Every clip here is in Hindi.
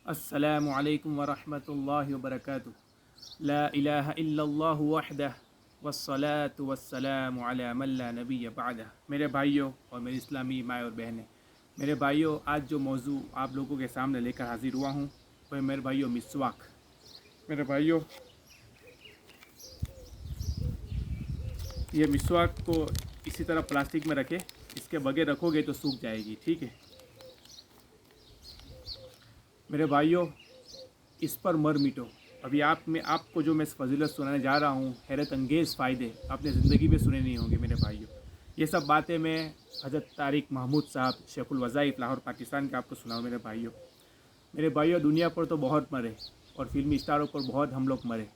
अस्सलामु अलैकुम वरहमतुल्लाहि वबरकातुह। ला इलाहा इल्लल्लाहु वहदह वस्सलातु वस्सलामु अला मन ला नबिय्य बअदह। मेरे भाइयों और मेरी इस्लामी माए और बहनें, मेरे भाइयों, आज जो मौजू आप लोगों के सामने लेकर हाजिर हुआ हूँ वह मेरे भाइयों मिसवाक। मेरे भाइयों, ये मिसवाक को इसी तरह प्लास्टिक में रखें, इसके बगैर रखोगे तो सूख जाएगी, ठीक है। मेरे भाइयों, इस पर मर मिटो। अभी आपको जो मैं फजीलत सुनाने जा रहा हूँ, हैरत अंगेज़ फ़ायदे आपने ज़िंदगी में सुने नहीं होंगे मेरे भाइयों। ये सब बातें मैं हज़रत तारिक महमूद साहब शेखुल वज़ाइफ लाहौर पाकिस्तान के आपको सुनाऊँ मेरे भाइयों, दुनिया पर तो बहुत मरे और फिल्मी स्टारों पर बहुत हम लोग मरे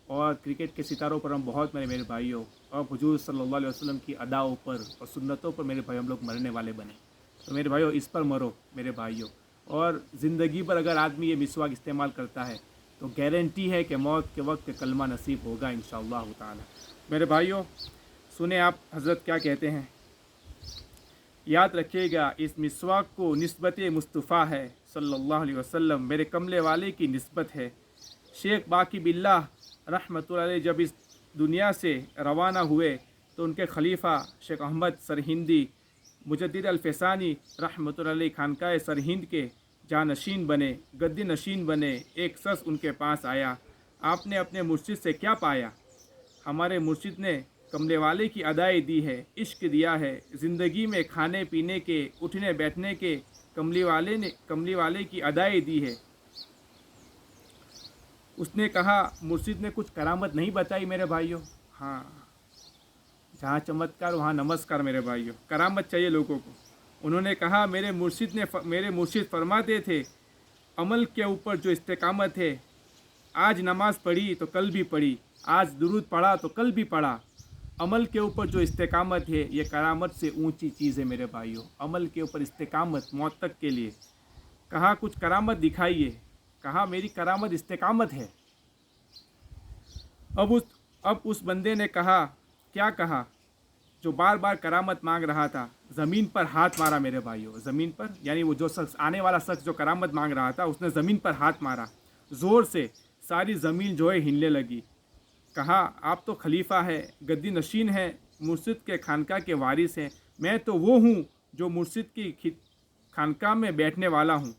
और क्रिकेट के सितारों पर हम बहुत मरे मेरे भाइयों, और हुजूर सल्लल्लाहु अलैहि वसल्लम की अदाओं पर और सुन्नतों पर मेरे भाई हम लोग मरने वाले बने। तो मेरे भाइयों, इस पर मरो मेरे भाइयों। और ज़िंदगी पर अगर आदमी ये मिसवाक इस्तेमाल करता है तो गारंटी है कि मौत के वक्त कलमा नसीब होगा इंशाअल्लाह ताला। मेरे भाइयों, सुने आप हज़रत क्या कहते हैं, याद रखिएगा, इस मिसवाक को निस्बत मुस्तफ़ा है सल्लल्लाहु अलैहि वसल्लम, मेरे कमले वाले की निस्बत है। शेख बाकी बिल्लाह रहमतुल्लाह अलैह जब इस दुनिया से रवाना हुए तो उनके खलीफा शेख अहमद सरहिंदी मुजद्दिद अल-फैसानी रहमतुल्लाह अलैह खानकाह सरहिंद के जानशीन बने, गद्दी नशीन बने। एक शख्स उनके पास आया, आपने अपने मुर्शिद से क्या पाया? हमारे मुर्शिद ने कमले वाले की अदाएँ दी है, इश्क दिया है, ज़िंदगी में खाने पीने के उठने बैठने के कमली वाले की अदाएँ दी है। उसने कहा, मुर्शिद ने कुछ करामत नहीं बताई मेरे भाइयों? हाँ, जहाँ चमत्कार वहाँ नमस्कार मेरे भाइयों, करामत चाहिए लोगों को। उन्होंने कहा, मेरे मुर्शिद फरमाते थे, अमल के ऊपर जो इस्तेकामत है, आज नमाज पढ़ी तो कल भी पढ़ी, आज दुरूद पढ़ा तो कल भी पढ़ा। अमल के ऊपर जो इस्तेकामत है ये करामत से ऊंची चीज़ है मेरे भाइयों। अमल के ऊपर इस्तेकामत मौत तक के लिए। कहा, कुछ करामत दिखाइए। कहा, मेरी करामत इस्तेकामत है। अब उस बंदे ने कहा, क्या कहा? जो बार बार करामत मांग रहा था, ज़मीन पर हाथ मारा मेरे भाइयों। ज़मीन पर यानी वो जो शख्स, आने वाला शख्स जो करामत मांग रहा था, उसने ज़मीन पर हाथ मारा ज़ोर से। सारी ज़मीन जो है हिलने लगी। कहा, आप तो खलीफा है, गद्दी नशीन है, मुर्शिद के खानका के वारिस हैं। मैं तो वो हूँ जो मुर्शिद की खानका में बैठने वाला हूँ।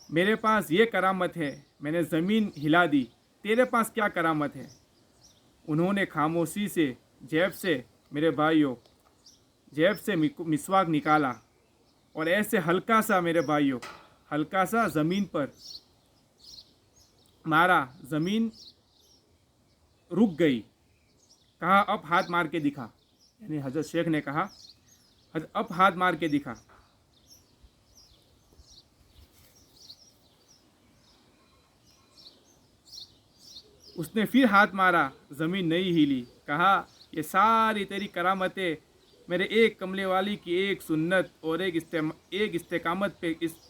मेरे पास ये करामत है, मैंने ज़मीन हिला दी। तेरे पास क्या करामत है? उन्होंने खामोशी से जेब से मेरे भाइयों, जेब से मिसवाक निकाला और ऐसे हल्का सा मेरे भाइयों, हल्का सा ज़मीन पर मारा। ज़मीन रुक गई। कहा, अब हाथ मार के दिखा। यानी हज़रत शेख ने कहा, अब हाथ मार के दिखा। उसने फिर हाथ मारा, ज़मीन नहीं हिली। कहा, ये सारी तेरी करामतें मेरे एक कमले वाली की एक सुन्नत और एक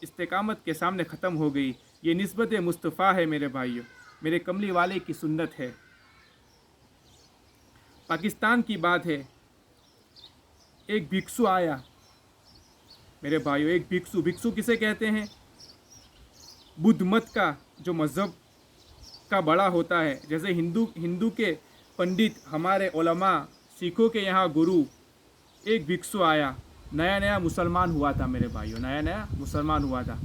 इस्तेकामत के सामने ख़त्म हो गई। ये निस्बत मुस्तफ़ा है मेरे भाइयों, मेरे कमली वाले की सुन्नत है। पाकिस्तान की बात है, एक भिक्षु आया मेरे भाइयों। एक भिक्षु किसे कहते हैं? बुद्ध मत का जो मज़हब का बड़ा होता है। जैसे हिंदू के पंडित, हमारे उलमा, सिखों के यहाँ गुरु। एक भिक्षु आया, नया नया मुसलमान हुआ था मेरे भाइयों, नया नया मुसलमान हुआ था।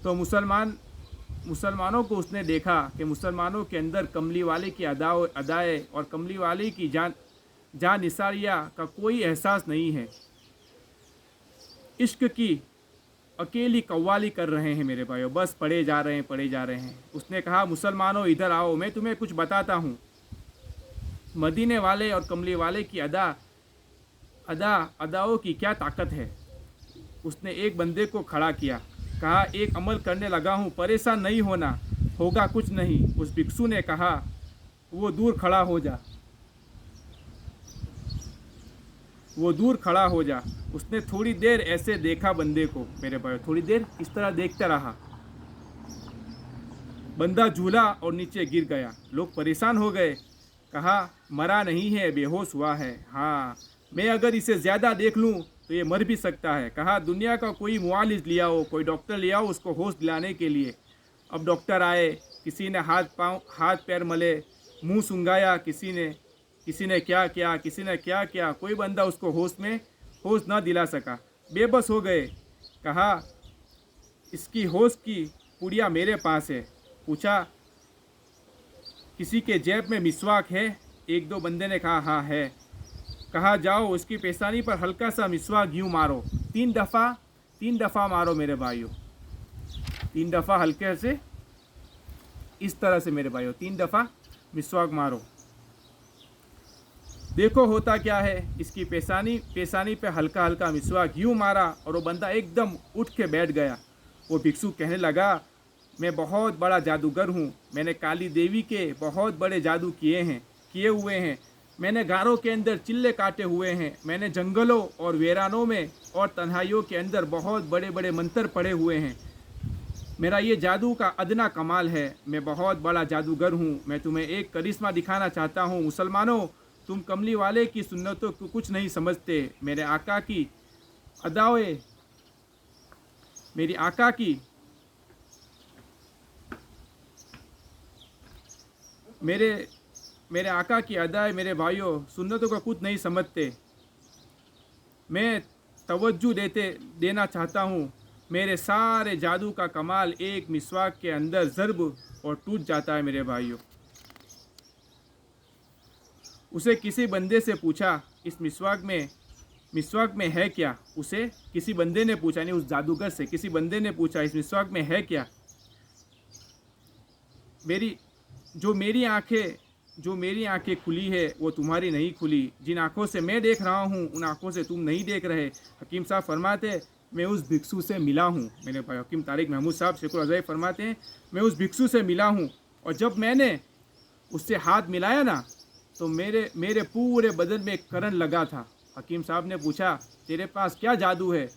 तो मुसलमानों को उसने देखा कि मुसलमानों के अंदर कमली वाले की अदाएँ और कमली वाले की जान निसारिया का कोई एहसास नहीं है। इश्क की अकेली कव्वाली कर रहे हैं मेरे भाइयों, बस पढ़े जा रहे हैं। उसने कहा, मुसलमानों इधर आओ, मैं तुम्हें कुछ बताता हूँ। मदीने वाले और कमली वाले की अदाओं की क्या ताकत है। उसने एक बंदे को खड़ा किया। कहा, एक अमल करने लगा हूँ, परेशान नहीं होना, होगा कुछ नहीं। उस भिक्षु ने कहा, वो दूर खड़ा हो जा। उसने थोड़ी देर ऐसे देखा बंदे को मेरे भाई, थोड़ी देर इस तरह देखता रहा। बंदा झूला और नीचे गिर गया। लोग परेशान हो गए। कहा, मरा नहीं है, बेहोश हुआ है। हाँ, मैं अगर इसे ज़्यादा देख लूँ तो तो ये मर भी सकता है। कहा दुनिया का कोई मुआलिज लिया हो, कोई डॉक्टर लिया हो उसको होश दिलाने के लिए। अब डॉक्टर आए, किसी ने हाथ पैर मले, मुंह सुंघाया, किसी ने क्या किया, किसी ने क्या किया, कोई बंदा उसको होश ना दिला सका, बेबस हो गए। कहा इसकी होश की पुड़िया मेरे पास है। पूछा किसी के जेब में मिसवाक है? एक दो बंदे ने कहा हाँ है। कहा जाओ उसकी पेशानी पर हल्का सा मिसवाक यूँ मारो, 3 दफ़ा मारो मेरे भाइयों, 3 दफ़ा हल्के से, इस तरह से मेरे भाइयों 3 दफ़ा मिसवाक मारो। देखो होता क्या है। इसकी पेशानी पे हल्का हल्का मिसवाक यूँ मारा और वो बंदा एकदम उठ के बैठ गया। वो भिक्षु कहने लगा मैं बहुत बड़ा जादूगर हूँ, मैंने काली देवी के बहुत बड़े जादू किए हुए हैं, मैंने गारों के अंदर चिल्ले काटे हुए हैं, मैंने जंगलों और वीरानों में और तन्हाइयों के अंदर बहुत बड़े बड़े मंत्र पढ़े हुए हैं, मेरा ये जादू का अदना कमाल है, मैं बहुत बड़ा जादूगर हूँ। मैं तुम्हें एक करिश्मा दिखाना चाहता हूँ। मुसलमानों, तुम कमली वाले की सुन्नतों को कुछ नहीं समझते। मेरे आका की अदाएं, मेरी आका की मेरे आका की अदाएं मेरे भाइयों सुन्नतों को कुछ नहीं समझते। मैं तवज्जो देना चाहता हूँ। मेरे सारे जादू का कमाल एक मिसवाक के अंदर ज़र्ब और टूट जाता है मेरे भाइयों। उसे किसी बंदे से पूछा इस मिसवाक में है क्या? उसे किसी बंदे ने पूछा, नहीं उस जादूगर से किसी बंदे ने पूछा इस मिसवाक में है क्या? जो मेरी आंखें खुली है वो तुम्हारी नहीं खुली। जिन आंखों से मैं देख रहा हूँ उन आंखों से तुम नहीं देख रहे। हकीम साहब फरमाते मैं उस भिक्षु से मिला हूँ। मेरे भाई हकीम तारिक महमूद साहब शेखुल अज़हरी फरमाते हैं मैं उस भिक्षु से मिला हूँ और जब मैंने उससे हाथ मिलाया ना तो मेरे पूरे बदन में एक करंट लगा था। हकीम साहब ने पूछा तेरे पास क्या जादू है?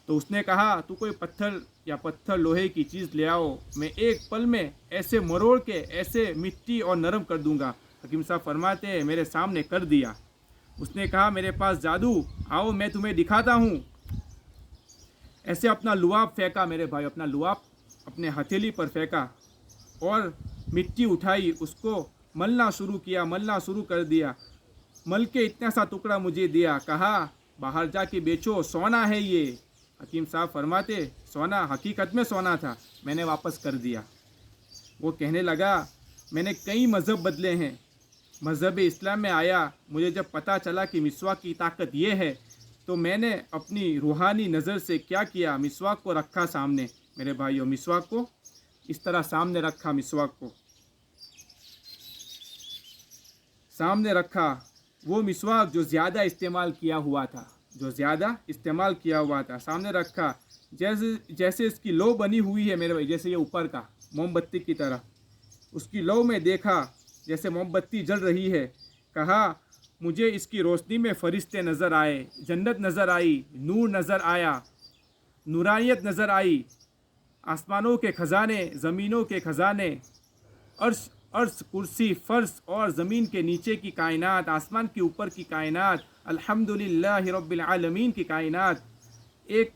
तो उसने कहा तू कोई पत्थर लोहे की चीज़ ले आओ, मैं एक पल में ऐसे मरोड़ के ऐसे मिट्टी और नरम कर दूंगा। हकीम साहब फरमाते हैं मेरे सामने कर दिया। उसने कहा मेरे पास जादू, आओ मैं तुम्हें दिखाता हूँ। ऐसे अपना लुआब फेंका मेरे भाई, अपना लुआब अपने हथेली पर फेंका और मिट्टी उठाई, उसको मलना शुरू कर दिया। मल के इतना सा टुकड़ा मुझे दिया, कहा बाहर जाके बेचो, सोना है ये। हकीम साहब फरमाते सोना, हकीकत में सोना था, मैंने वापस कर दिया। वो कहने लगा मैंने कई मज़हब बदले हैं, मज़हब इस्लाम में आया, मुझे जब पता चला कि मिसवाक की ताकत ये है तो मैंने अपनी रूहानी नज़र से क्या किया, मिसवाक को रखा सामने। मेरे भाइयों मिसवाक को इस तरह सामने रखा, मिसवाक को सामने रखा। वो मिसवाक जो ज़्यादा इस्तेमाल किया हुआ था सामने रखा। जैसे इसकी लो बनी हुई है मेरे भाई, जैसे ये ऊपर का मोमबत्ती की तरह, उसकी लो में देखा जैसे मोमबत्ती जल रही है। कहा मुझे इसकी रोशनी में फरिश्ते नज़र आए, जन्नत नज़र आई, नूर नज़र आया, नूरानियत नज़र आई, आसमानों के ख़जाने, ज़मीनों के ख़जाने, अर्श कुर्सी फ़र्श और ज़मीन के नीचे की कायनात, आसमान के ऊपर की कायनात, अल्हम्दुलिल्लाहि रब्बिल आलमीन की कायनात। एक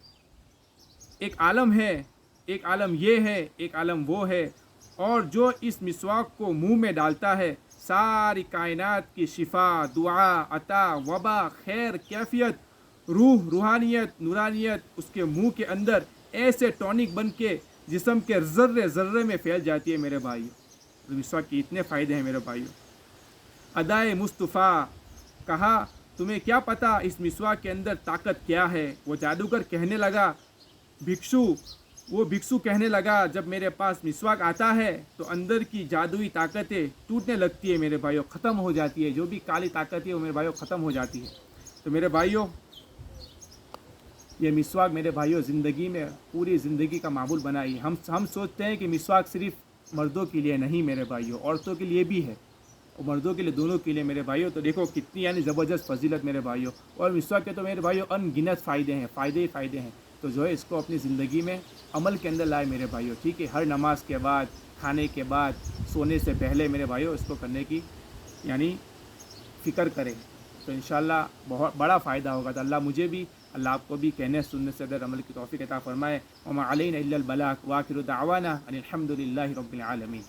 आलम है, एक आलम ये है, एक आलम वो है। और जो इस मिसवाक को मुंह में डालता है सारी कायनात की शिफा, दुआ, अता, वबा, खैर, कैफियत, रूह, रूहानियत, नूरानियत उसके मुंह के अंदर ऐसे टॉनिक बन के जिस्म के ज़र्रे ज़र्रे में फैल जाती है मेरे भाइयों। तो मिसवाक के इतने फ़ायदे हैं मेरे भाइयों। अदाए मुस्तफ़ा, कहा तुम्हें क्या पता इस मिसवाक के अंदर ताकत क्या है? वो जादूगर कहने लगा, वो भिक्षु कहने लगा जब मेरे पास मिसवाक आता है तो अंदर की जादुई ताकतें टूटने लगती है मेरे भाइयों, ख़त्म हो जाती है। जो भी काली ताकत है वो मेरे भाइयों ख़त्म हो जाती है। तो मेरे भाइयों ये मिसवाक मेरे भाइयों ज़िंदगी में पूरी ज़िंदगी का मामूल बनाई। हम सोचते हैं कि मिसवाक सिर्फ मर्दों के लिए नहीं मेरे भाइयों, औरतों के लिए भी है और मर्दों के लिए, दोनों के लिए मेरे भाइयों। तो देखो कितनी यानी ज़बरदस्त फजीलत मेरे भाइयों। और मिसवाक के तो मेरे भाइयों अनगिनत फ़ायदे हैं, फ़ायदे ही फ़ायदे हैं। तो जो है इसको अपनी ज़िंदगी में अमल के अंदर लाए मेरे भाइयों, ठीक है। हर नमाज के बाद, खाने के बाद, सोने से पहले मेरे भाइयों इसको करने की यानी फ़िक्र करें। तो इंशाल्लाह बहुत बड़ा फ़ायदा होगा। तो अल्लाह मुझे भी अल्लाह आपको भी कहने सुनने से अदर अमल की तौफ़ीक़ अता फ़रमाए। वमा अलैना इल्लल बलाग व आखिरु दावाना अनिल हम्दुलिल्लाहि रब्बिल आलमीन।